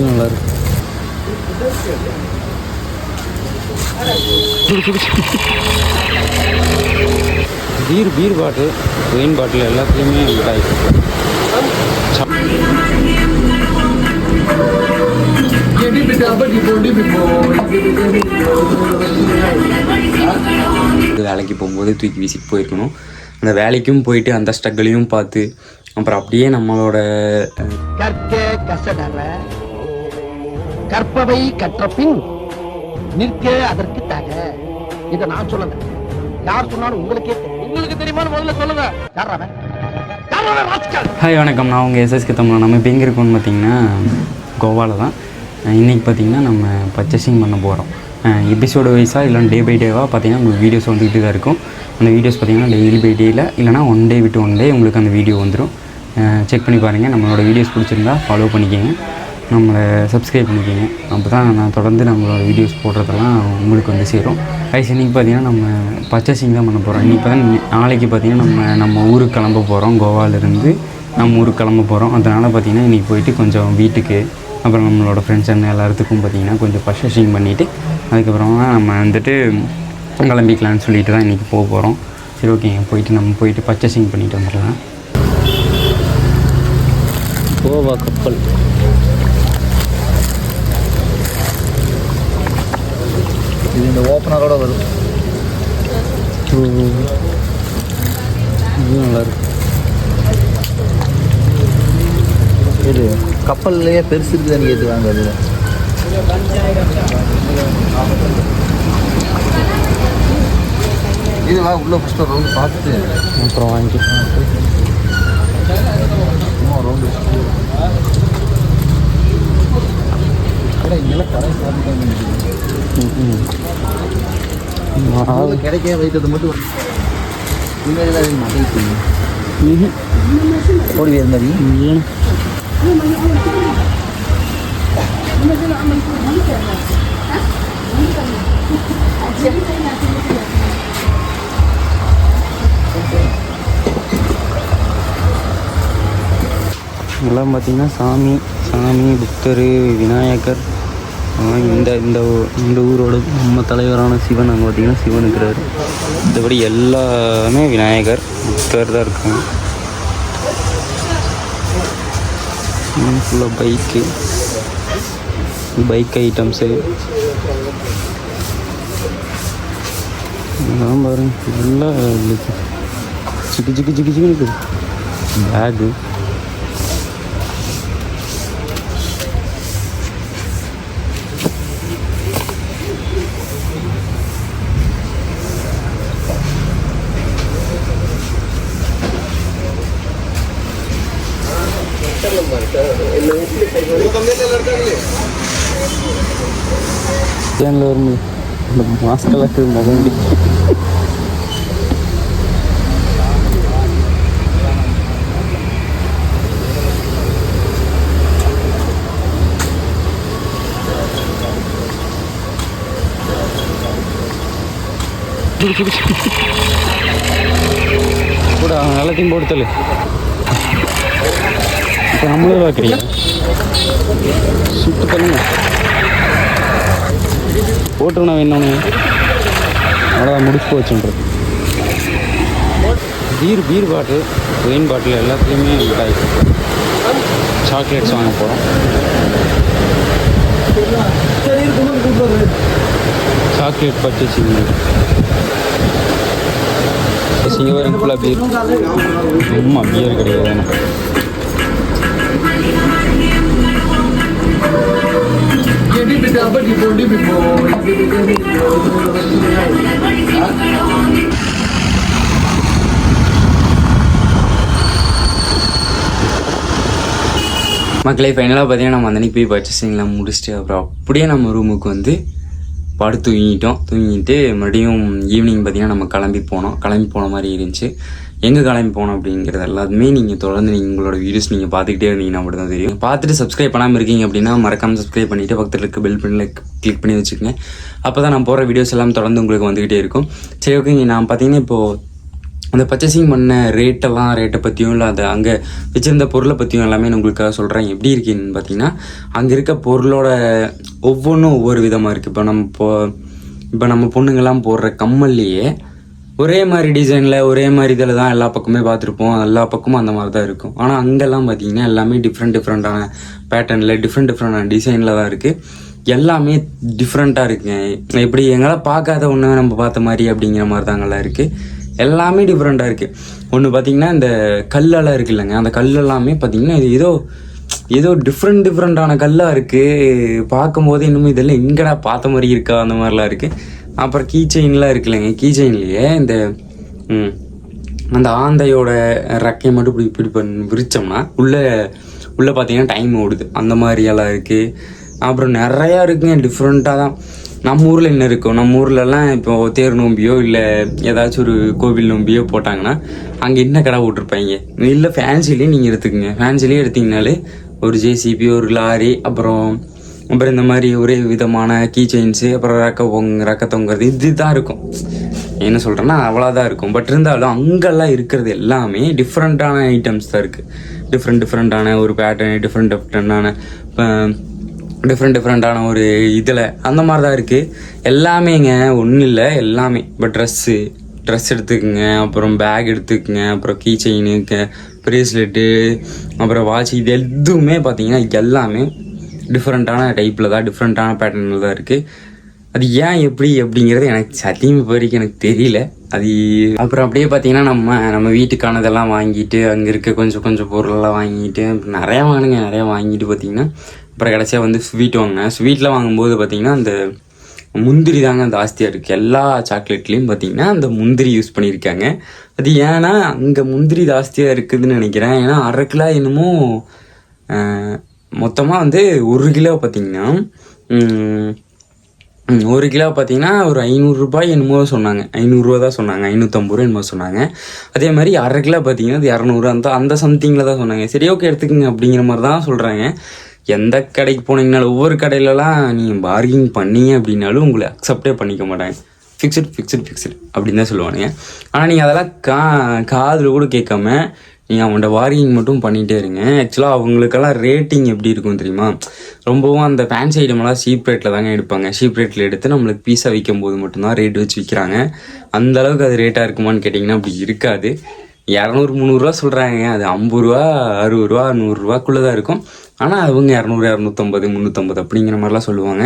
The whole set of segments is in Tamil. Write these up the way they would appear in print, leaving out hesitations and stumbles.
நல்லா இருக்கு. பீர் பாட்டில், ஒயின் பாட்டில் எல்லாத்துலேயுமே மிட்டாய். வேலைக்கு போகும்போது தூக்கி வீசிட்டு போயிருக்கணும். அந்த வேலைக்கும் போயிட்டு அந்த ஸ்ட்ரகிளையும் பார்த்து அப்புறம் அப்படியே நம்மளோட கற்பவை கற்றபின் நிற்க அதற்கு தக. இதை நான் சொல்லல, யார் சொன்னாலும் உங்களுக்கே தெரியும். உங்களுக்கு தெரியுமா முதல்ல சொல்லுங்க. ஹாய் வணக்கம், நான் உங்கள் எஸ்எஸ்கே தமிழ். நம்ம இப்போ எங்கே இருக்கோம்னு பார்த்தீங்கன்னா கோவாவில் தான். இன்றைக்கி பார்த்திங்கன்னா நம்ம பர்ச்சேசிங் பண்ண போகிறோம். எபிசோடு வைஸாக இல்லைனா டே பை டேவாக பார்த்திங்கன்னா உங்களுக்கு வீடியோஸ் வந்துக்கிட்டு தான் இருக்கும். அந்த வீடியோஸ் பார்த்திங்கன்னா டெய்லி பை டேயில் இல்லைனா ஒன் டே விட்டு ஒன் டே உங்களுக்கு அந்த வீடியோ வந்துடும். செக் பண்ணி பாருங்கள். நம்மளோட வீடியோஸ் பிடிச்சிருந்தா ஃபாலோ பண்ணிக்கோங்க, நம்மளை சப்ஸ்கிரைப் பண்ணிக்கோங்க. அப்போ தான் நான் தொடர்ந்து நம்மளோட வீடியோஸ் போடுறதெல்லாம் உங்களுக்கு வந்து சேரும். கைஸ் இன்றைக்கி பார்த்திங்கன்னா நம்ம பர்ச்சேசிங் தான் பண்ண போகிறோம். இன்றைக்கி நாளைக்கு பார்த்திங்கன்னா நம்ம ஊருக்கு கிளம்ப போகிறோம். கோவாவிலேருந்து நம்ம ஊருக்கு கிளம்ப போகிறோம். அதனால் பார்த்திங்கன்னா இன்றைக்கி போயிட்டு கொஞ்சம் வீட்டுக்கு அப்புறம் நம்மளோட ஃப்ரெண்ட்ஸ் அண்ணன் எல்லாத்துக்கும் பார்த்திங்கன்னா கொஞ்சம் பர்ச்சேசிங் பண்ணிவிட்டு அதுக்கப்புறமா நம்ம வந்துட்டு கிளம்பிக்கலான்னு சொல்லிட்டு தான் இன்றைக்கி போக போகிறோம். சரி ஓகேங்க, நம்ம போயிட்டு பர்ச்சேசிங் பண்ணிட்டு வந்துடலாம். கோவா கப்பல் இது இந்த ஓப்பனரோட வரும். இது நல்லாயிருக்கு. இது கப்பல்லையே பெருசு இருக்குதுன்னு கேட்டுவாங்க. அதில் இதுவா உள்ள ஃபஸ்ட்டு ஒரு ரவுண்டு பார்த்துட்டு அப்புறம் வாங்கிக்கலாம். சும்மா ரவுண்டு இங்கெல்லாம் கடை சாப்பிட்டு கிடைக்க வைத்தது மட்டும் முன்னாடி மகிழ்ச்சி ஓடி வேறு மாதிரி எல்லாம் பார்த்திங்கன்னா சாமி புத்தர், விநாயகர். இந்த ஊரோட நம்ம தலைவரான சிவன் அங்கே பார்த்திங்கன்னா சிவன் இருக்கிறார். மற்றபடி எல்லாமே விநாயகர், புத்தர் தான் இருக்காங்க. ஃபுல்லாக பைக் ஐட்டம்ஸு இதெல்லாம் பாருங்க. எல்லாம் சிக்கு இருக்குது. பேகு ஒரு மாஸ்கெல்லாம் முகண்டி கூட எல்லாத்தையும் போடுத்தல். இப்போ நம்மளே பார்க்குறீங்க சுட்டு தள்ளுங்க போட்டுருண்ணா வேணும்னு அவ்வளோதான் முடிச்சு போச்சுன்றது. பீர் பாட்டில், ஒயின் பாட்டில் எல்லாத்துலேயுமே மிட்டாய். சாக்லேட்ஸ் வாங்க போகிறோம். சாக்லேட் பர்ச்சேசிங் சிங்கவரம் ஃபுல்லாக பீர். பியர் கிடையாது. மக்களே ஃபைனலாக பார்த்தீங்கன்னா நம்ம அன்றைக்கி போய் பர்ச்சேசிங்லாம் முடிச்சுட்டு அப்புறம் அப்படியே நம்ம ரூமுக்கு வந்து படுத்து தூங்கிட்டு மறுபடியும் ஈவினிங் பார்த்திங்கன்னா நம்ம கிளம்பி போன மாதிரி இருந்துச்சு. எங்கே கிளம்பி போனோம் அப்படிங்கிறது எல்லாத்துமே நீங்கள் தொடர்ந்து உங்களோட வீடியோஸ் நீங்கள் பார்த்துக்கிட்டே இருந்தீங்கன்னா மட்டும் தான் தெரியும். பார்த்துட்டு சப்ஸ்கிரைப் பண்ணாமல் இருக்கீங்க அப்படின்னா மறக்காமல் சப்ஸ்கிரைப் பண்ணிவிட்டு பக்கத்தில் இருக்க பெல் பட்டனில் கிளிக் பண்ணி வச்சுக்கோங்க. அப்போ தான் நான் போகிற வீடியோஸ் எல்லாம் தொடர்ந்து உங்களுக்கு வந்துக்கிட்டே இருக்கும். சரி ஓகேங்க, நான் பார்த்தீங்கன்னா இப்போது அந்த பர்ச்சேசிங் பண்ண ரேட்டை பற்றியும் இல்லை அதை அங்கே வச்சுருந்த பொருளை பற்றியும் எல்லாமே நான் உங்களுக்காக சொல்கிறேன். எப்படி இருக்குன்னு பார்த்தீங்கன்னா, அங்கே இருக்க பொருளோட ஒவ்வொன்றும் ஒவ்வொரு விதமாக இருக்குது. இப்போ நம்ம பொண்ணுங்கள்லாம் போடுற கம்மல்லையே ஒரே மாதிரி டிசைனில் ஒரே மாதிரி இதில் தான் எல்லா பக்கமே பார்த்துருப்போம், எல்லா பக்கமும் அந்த மாதிரி தான் இருக்கும். ஆனால் அங்கெல்லாம் பார்த்தீங்கன்னா எல்லாமே டிஃப்ரெண்ட்டான பேட்டர்னில் டிஃப்ரெண்டான டிசைனில் தான் இருக்குது. எல்லாமே டிஃப்ரெண்ட்டாக இருக்குங்க. எப்படி எங்களால் பார்க்காத ஒன்று நம்ம பார்த்த மாதிரி அப்படிங்கிற மாதிரி தாங்கெல்லாம் இருக்குது. எல்லாமே டிஃப்ரெண்ட்டாக இருக்குது. ஒன்று பார்த்திங்கன்னா இந்த கல்லெல்லாம் இருக்குது இல்லைங்க, அந்த கல் எல்லாமே பார்த்திங்கன்னா இது ஏதோ டிஃப்ரெண்டான கல்லாக இருக்குது. பார்க்கும்போது இன்னும் இதெல்லாம் எங்கடா பார்த்த மாதிரி இருக்கா அந்த மாதிரிலாம் இருக்குது. அப்புறம் கீ செயின்லாம் இருக்கு இல்லைங்க, கீ செயின்லேயே இந்த அந்த ஆந்தையோட ரெக்கையை மட்டும் இப்படி விரிச்சோம்னா உள்ளே பார்த்தீங்கன்னா டைம் ஓடுது, அந்த மாதிரியெல்லாம் இருக்குது. அப்புறம் நிறையா இருக்குங்க, டிஃப்ரெண்ட்டாக தான். நம்ம ஊரில் என்ன இருக்கும், நம்ம ஊர்லலாம் இப்போ தேர் நோம்பியோ இல்லை ஏதாச்சும் ஒரு கோவில் நோம்பியோ போட்டாங்கன்னா அங்கே என்ன கடை போட்டிருப்பாங்க. இல்லை ஃபேன்சிலேயே நீங்கள் எடுத்துக்கோங்க, ஃபேன்சிலேயே எடுத்திங்கனாலே ஒரு ஜேசிபி, ஒரு லாரி, அப்புறம் இந்த மாதிரி ஒரே விதமான கீ செயின்ஸு, அப்புறம் ரெக்க தொங்குறது, இது தான் இருக்கும். என்ன சொல்கிறேன்னா அவ்வளோதான் இருக்கும். பட் இருந்தாலும் அங்கெல்லாம் இருக்கிறது எல்லாமே டிஃப்ரெண்ட்டான ஐட்டம்ஸ் தான் இருக்குது. டிஃப்ரெண்ட்டான ஒரு பேட்டர்ன், டிஃப்ரெண்ட்டான ஒரு இதில் அந்த மாதிரி தான் இருக்குது எல்லாமேங்க. ஒன்றும் இல்லை, எல்லாமே. இப்போ ட்ரெஸ் எடுத்துக்கோங்க, அப்புறம் பேக் எடுத்துக்கோங்க, அப்புறம் கீ செயினு, ப்ரேஸ்லெட்டு, அப்புறம் வாட்ச், இது எதுவுமே பார்த்தீங்கன்னா எல்லாமே டிஃப்ரெண்ட்டான டைப்பில் தான், டிஃப்ரெண்ட்டான பேட்டர்னில் தான் இருக்குது. அது ஏன் எப்படி அப்படிங்கிறது எனக்கு சத்தியம் இப்போ வரைக்கும் எனக்கு தெரியல. அது அப்புறம் அப்படியே பார்த்தீங்கன்னா நம்ம வீட்டுக்கானதெல்லாம் வாங்கிட்டு அங்கே இருக்க கொஞ்சம் பொருளெல்லாம் வாங்கிட்டு நிறையா வாங்கிட்டு பார்த்தீங்கன்னா அப்புறம் கடைசியாக வந்து ஸ்வீட் வாங்கினேன். ஸ்வீட்டில் வாங்கும்போது பார்த்தீங்கன்னா அந்த முந்திரி தாங்க ஜாஸ்தியாக இருக்குது. எல்லா சாக்லேட்லேயும் பார்த்தீங்கன்னா அந்த முந்திரி யூஸ் பண்ணியிருக்காங்க. அது ஏன்னா அங்கே முந்திரி ஜாஸ்தியாக இருக்குதுன்னு நினைக்கிறேன். ஏன்னா 1/2 கிலோ என்னமோ மொத்தமாக வந்து 1 கிலோ பார்த்தீங்கன்னா 1 கிலோ பார்த்தீங்கன்னா ஒரு 500 ரூபாய் என்னமோ சொன்னாங்க, 500 ரூபா தான் சொன்னாங்க, 550 ரூபா என்னமோ சொன்னாங்க. அதே மாதிரி 1/2 கிலோ பார்த்தீங்கன்னா அது 200 அந்த சம்திங்கில் தான் சொன்னாங்க. சரி, ஓகே எடுத்துக்கோங்க அப்படிங்கிற மாதிரி தான் சொல்கிறாங்க. எந்த கடைக்கு போனீங்கனாலும் ஒவ்வொரு கடையிலலாம் நீங்கள் பார்கிங் பண்ணீங்க அப்படின்னாலும் உங்களை அக்செப்டே பண்ணிக்க மாட்டாங்க. ஃபிக்ஸட் அப்படின்னு தான் சொல்லுவானுங்க. ஆனால் நீங்கள் அதெல்லாம் காதில் கூட கேட்காம நீங்கள் அவங்கள்ட்ட பார்கிங் மட்டும் பண்ணிகிட்டே இருங்க. ஆக்சுவலாக அவங்களுக்கெல்லாம் ரேட்டிங் எப்படி இருக்கும் தெரியுமா, ரொம்பவும் அந்த ஃபேன்சி ஐட்டமெல்லாம் சீப் ரேட்டில் தாங்க எடுப்பாங்க. சீப் ரேட்டில் எடுத்து நம்மளுக்கு பீஸாக விற்கும் போது மட்டும்தான் ரேட் வச்சு விற்கிறாங்க. அந்தளவுக்கு அது ரேட்டாக இருக்குமான்னு கேட்டிங்கன்னா அப்படி இருக்காது. 200-300 ரூபா சொல்கிறாங்க, அது 50 ரூபா 60 ரூபா 100 ரூபாக்குள்ளே தான் இருக்கும். ஆனால் அவங்க 200 250 350 அப்படிங்கிற மாதிரிலாம் சொல்லுவாங்க.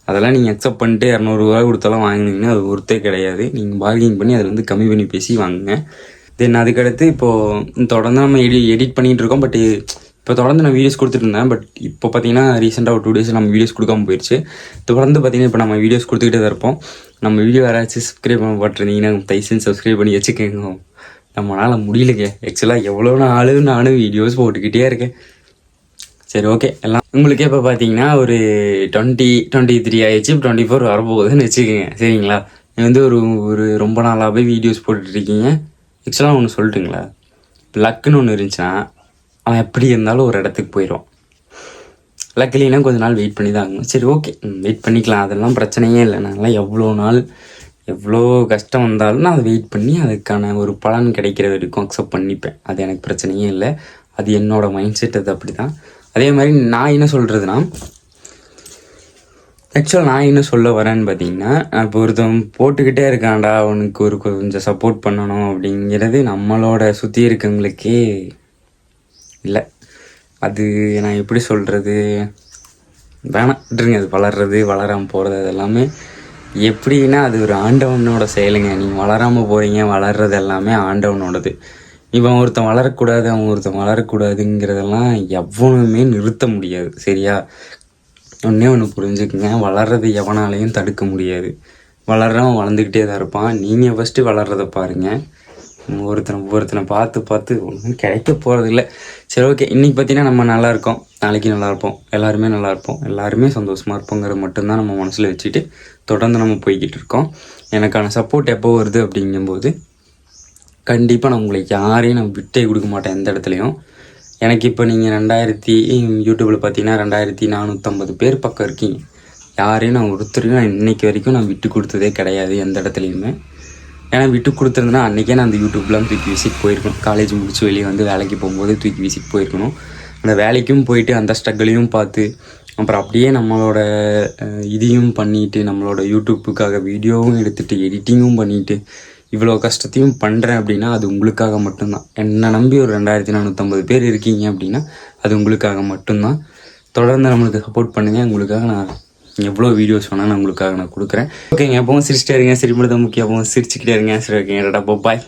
அதெல்லாம் நீங்கள் அக்செப்ட் பண்ணிட்டு 200 ரூபா கொடுத்தாலும் வாங்கினீங்கன்னா அது ஒருத்தே கிடையாது. நீங்கள் பார்கிங் பண்ணி அதில் வந்து கம்மி பண்ணி பேசி வாங்குங்க. தென் அதுக்கடுத்து இப்போது தொடர்ந்து நம்ம எடிட் பண்ணிகிட்டு இருக்கோம். பட் இப்போ தொடர்ந்து நான் வீடியோஸ் கொடுத்துட்டு இருந்தேன். பட் இப்போ பார்த்தீங்கன்னா ரீசெண்டாக ஒரு 2 டேஸ் நம்ம வீடியோஸ் கொடுக்காமல் போயிடுச்சு. தொடர்ந்து பார்த்தீங்கன்னா இப்போ நம்ம வீடியோஸ் கொடுத்துக்கிட்டே தான் இருப்போம். நம்ம வீடியோ யாராச்சும் சப்ஸ்கிரைப் பண்ண பார்த்துருந்தீங்கன்னா தயவுசெய்து சப்ஸ்கிரைப் பண்ணி வச்சுக்கோங்க. நம்மளால் முடியலைங்க. ஆக்சுவலாக எவ்வளோ நானும் வீடியோஸ் போட்டுக்கிட்டே இருக்கேன். சரி, ஓகே. எல்லாம் உங்களுக்கே இப்போ பார்த்தீங்கன்னா ஒரு 23 ஆயிடுச்சு, 24 வரப்போகுதுன்னு வச்சுக்கோங்க. சரிங்களா, நீங்கள் வந்து ஒரு ரொம்ப நாளாகவே வீடியோஸ் போட்டுட்ருக்கீங்க. ஆக்சுவலாக ஒன்று சொல்லட்டுங்களா, லக்குன்னு ஒன்று இருந்துச்சுன்னா அவன் எப்படி இருந்தாலும் ஒரு இடத்துக்கு போயிடும். லக்கிலினா கொஞ்ச நாள் வெயிட் பண்ணி தான் ஆகணும். சரி, ஓகே, வெயிட் பண்ணிக்கலாம், அதெல்லாம் பிரச்சனையே இல்லை. நான்லாம் எவ்வளோ கஷ்டம் வந்தாலும் நான் அதை வெயிட் பண்ணி அதுக்கான ஒரு பலன் கிடைக்கிற வரைக்கும் அக்செப்ட் பண்ணிப்பேன். அது எனக்கு பிரச்சனையே இல்லை. அது என்னோடய மைண்ட் செட், அது அப்படி தான். அதே மாதிரி நான் என்ன சொல்கிறதுனா, ஆக்சுவலாக நான் என்ன சொல்ல வரேன்னு பார்த்தீங்கன்னா, இப்போ ஒருத்தன் போட்டுக்கிட்டே இருக்கான்டா, அவனுக்கு ஒரு கொஞ்சம் சப்போர்ட் பண்ணணும் அப்படிங்கிறது நம்மளோட சுற்றி இருக்கவங்களுக்கே இல்லை. அது நான் எப்படி சொல்கிறது, வேணாம், அது வளராமல் போகிறது அது எல்லாமே எப்படின்னா அது ஒரு ஆண்டவனோட செயலுங்க. நீங்கள் வளராமல் போகிறீங்க, வளர்றது எல்லாமே ஆண்டவனோடது. இவன் ஒருத்தன் வளரக்கூடாது, அவன் ஒருத்தன் வளரக்கூடாதுங்கிறதெல்லாம் எவனுமே நிறுத்த முடியாது. சரியா, ஒன்று புரிஞ்சுக்குங்க, வளர்றது எவனாலையும் தடுக்க முடியாது. வளர்றவன் வளர்ந்துக்கிட்டே தான் இருப்பான். நீங்கள் ஃபஸ்ட்டு வளர்றதை பாருங்கள். ஒருத்தனை பார்த்து ஒன்றும் கிடைக்க போகிறதில்ல. சரி, ஓகே. இன்றைக்கி பார்த்தீங்கன்னா நம்ம நல்லா இருக்கோம், நாளைக்கு நல்லா இருப்போம், எல்லாருமே நல்லா இருப்போம், எல்லாருமே சந்தோஷமாக இருப்போங்கிறது மட்டும்தான் நம்ம மனசில் வச்சுட்டு தொடர்ந்து நம்ம போய்கிட்டு இருக்கோம். எனக்கான சப்போர்ட் எப்போ வருது அப்படிங்கும்போது கண்டிப்பாக நான் உங்களுக்கு யாரையும் நான் விட்டே கொடுக்க மாட்டேன் எந்த இடத்துலையும். எனக்கு இப்போ நீங்கள் யூடியூப்பில் பார்த்தீங்கன்னா 2450 பேர் பக்கம் இருக்கீங்க. யாரையும் நான் ஒருத்தரையும் நான் இன்றைக்கி வரைக்கும் நான் விட்டு கொடுத்ததே கிடையாது எந்த இடத்துலையுமே. ஏன்னா விட்டு கொடுத்துருந்தேன்னா அன்றைக்கே நான் அந்த யூடியூப்லாம் தூக்கி வீசிட்டு போயிருக்கணும். காலேஜ் முடிச்சு வெளியே வந்து வேலைக்கு போகும்போது தூக்கி வீசிட்டு போயிருக்கணும். அந்த வேலைக்கும் போயிட்டு அந்த ஸ்ட்ரகிளையும் பார்த்து அப்புறம் அப்படியே நம்மளோட இதையும் பண்ணிவிட்டு நம்மளோட யூடியூப்புக்காக வீடியோவும் எடுத்துகிட்டு எடிட்டிங்கும் பண்ணிவிட்டு இவ்வளோ கஷ்டத்தையும் பண்ணுறேன் அப்படின்னா அது உங்களுக்காக மட்டும்தான். என்னை நம்பி ஒரு 2450 பேர் இருக்கீங்க அப்படின்னா அது உங்களுக்காக மட்டும்தான். தொடர்ந்து நம்மளுக்கு சப்போர்ட் பண்ணுங்கள். உங்களுக்காக நான் எவ்வளோ வீடியோஸ் வேணால் நான் உங்களுக்காக நான் கொடுக்குறேன். ஓகேங்க, எப்பவும் சிரிச்சிட்டே இருங்க. சிரிப்புறது முக்கியம். எப்பவும் சிரிச்சுக்கிட்டே இருங்க. சரி, ஓகேங்க, பாய்.